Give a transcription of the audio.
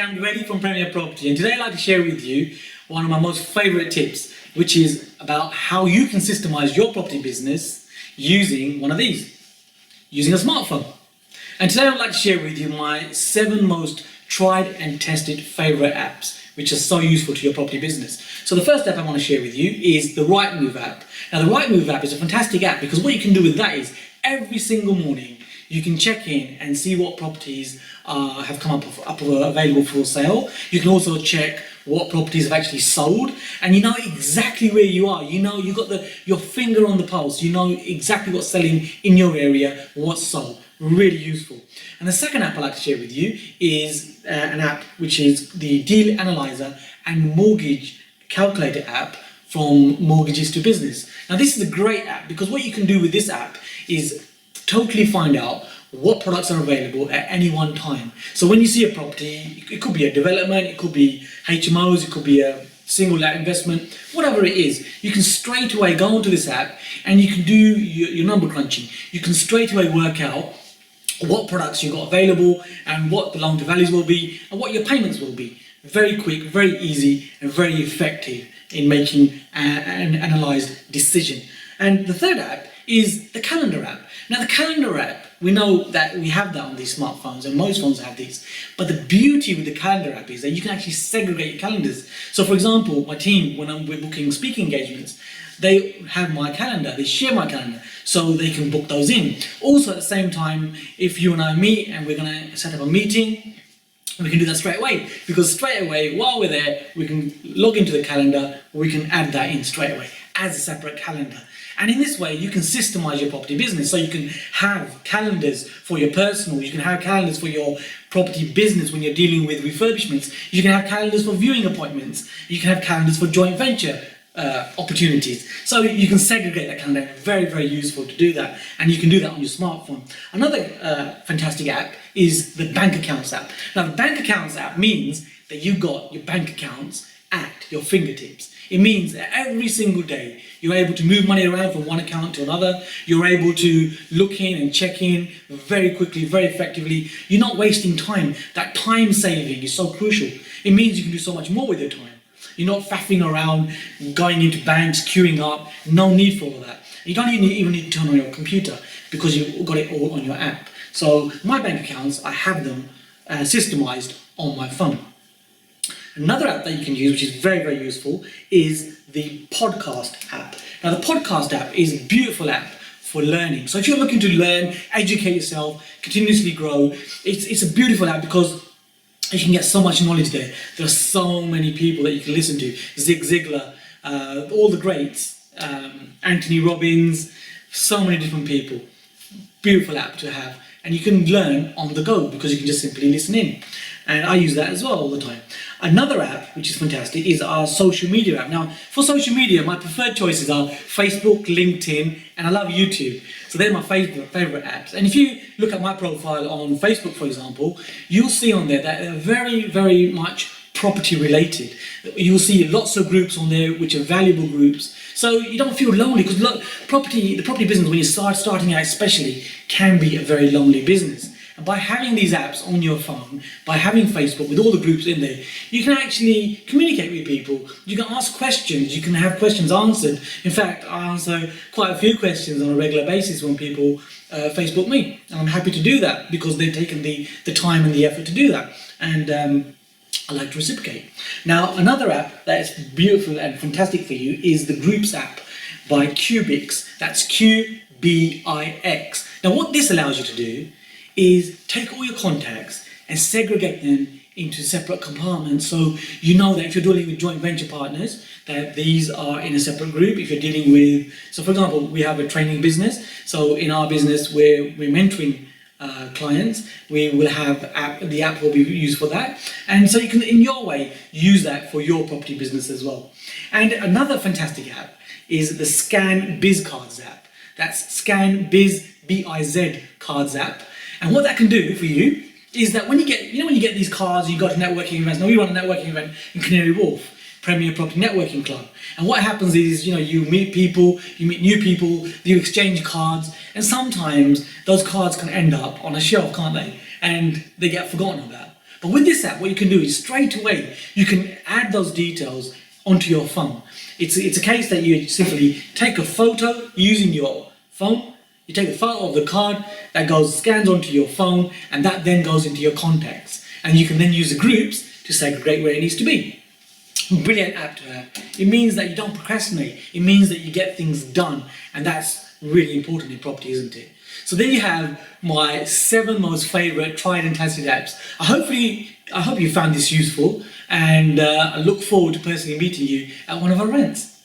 Kam Dovedi from Premier Property, and today I'd like to share with you one of my most favourite tips, which is about how you can systemise your property business using one of these, using a smartphone. And today I'd like to share with you my 7 most tried and tested favourite apps, which are so useful to your property business. So the first app I want to share with you is the Rightmove app. Now the Rightmove app is a fantastic app because what you can do with that is every single morning you can check in and see what properties have come up available for sale. You can also check what properties have actually sold, and you know exactly where you are. You know, you've got your finger on the pulse. You know exactly what's selling in your area, what's sold. Really useful. And the second app I'd like to share with you is an app which is the Deal Analyzer and Mortgage Calculator app from Mortgages to Business. Now this is a great app because what you can do with this app is totally find out what products are available at any one time. So when you see a property, it could be a development, it could be HMOs, it could be a single let investment, whatever it is, you can straight away go onto this app and you can do your number crunching. You can straight away work out what products you've got available and what the loan to values will be and what your payments will be. Very quick, very easy and very effective in making an analysed decision. And the third app is the calendar app. Now the calendar app, we know that we have that on these smartphones and most phones have these, but the beauty with the calendar app is that you can actually segregate your calendars. So for example, my team, when we're booking speaking engagements, they have my calendar, they share my calendar, so they can book those in. Also at the same time, if you and I meet and we're going to set up a meeting, we can do that straight away, because straight away while we're there we can log into the calendar, we can add that in straight away as a separate calendar. And in this way you can systemize your property business. So you can have calendars for your personal, you can have calendars for your property business when you're dealing with refurbishments, you can have calendars for viewing appointments, you can have calendars for joint venture opportunities. So you can segregate that calendar. Very, very useful to do that, and you can do that on your smartphone. Another fantastic app is the bank accounts app. Now the bank accounts app means that you've got your bank accounts at your fingertips. It means that every single day you're able to move money around from one account to another. You're able to look in and check in very quickly, very effectively. You're not wasting time. That time saving is so crucial. It means you can do so much more with your time. You're not faffing around, going into banks, queuing up. No need for all that. You don't even need to turn on your computer because you've got it all on your app. So my bank accounts, I have them systemized on my phone. Another app that you can use, which is very, very useful, is the podcast app. Now the podcast app is a beautiful app for learning. So if you're looking to learn, educate yourself, continuously grow, it's a beautiful app because you can get so much knowledge there. There are so many people that you can listen to. Zig Ziglar, all the greats, Anthony Robbins, so many different people. Beautiful app to have. And you can learn on the go because you can just simply listen in. And I use that as well all the time. Another app, which is fantastic, is our social media app. Now, for social media, my preferred choices are Facebook, LinkedIn, and I love YouTube. So they're my favorite apps. And if you look at my profile on Facebook, for example, you'll see on there that they're very, very much property related. You'll see lots of groups on there which are valuable groups. So you don't feel lonely because the property business, when you starting out especially, can be a very lonely business. And by having these apps on your phone, by having Facebook with all the groups in there, you can actually communicate with people. You can ask questions, you can have questions answered. In fact, I answer quite a few questions on a regular basis when people Facebook me. And I'm happy to do that because they've taken the time and the effort to do that. And I like to reciprocate. Now, another app that is beautiful and fantastic for you is the Groups app by Qbix. That's Qbix. Now, what this allows you to do is take all your contacts and segregate them into separate compartments. So you know that if you're dealing with joint venture partners, that these are in a separate group. If you're dealing with, so for example, we have a training business. So in our business, we're mentoring clients, we will have the app will be used for that, and so you can in your way use that for your property business as well. And another fantastic app is the Scan Biz Cards app. That's Scan Biz BIZ Cards app, and what that can do for you is that when you get these cards, you go to networking events. Now we run a networking event in Canary Wharf, Premier Property Networking Club. And what happens is, you meet people, you meet new people, you exchange cards, and sometimes those cards can end up on a shelf, can't they? And they get forgotten about. But with this app, what you can do is straight away, you can add those details onto your phone. It's a case that you simply take a photo using your phone. You take a photo of the card that scans onto your phone, and that then goes into your contacts. And you can then use the groups to segregate where it needs to be. Brilliant app to have. It means that you don't procrastinate. It means that you get things done. And that's really important in property, isn't it? So there you have my 7 most favorite tried and tested apps. I hope you found this useful, and I look forward to personally meeting you at one of our events.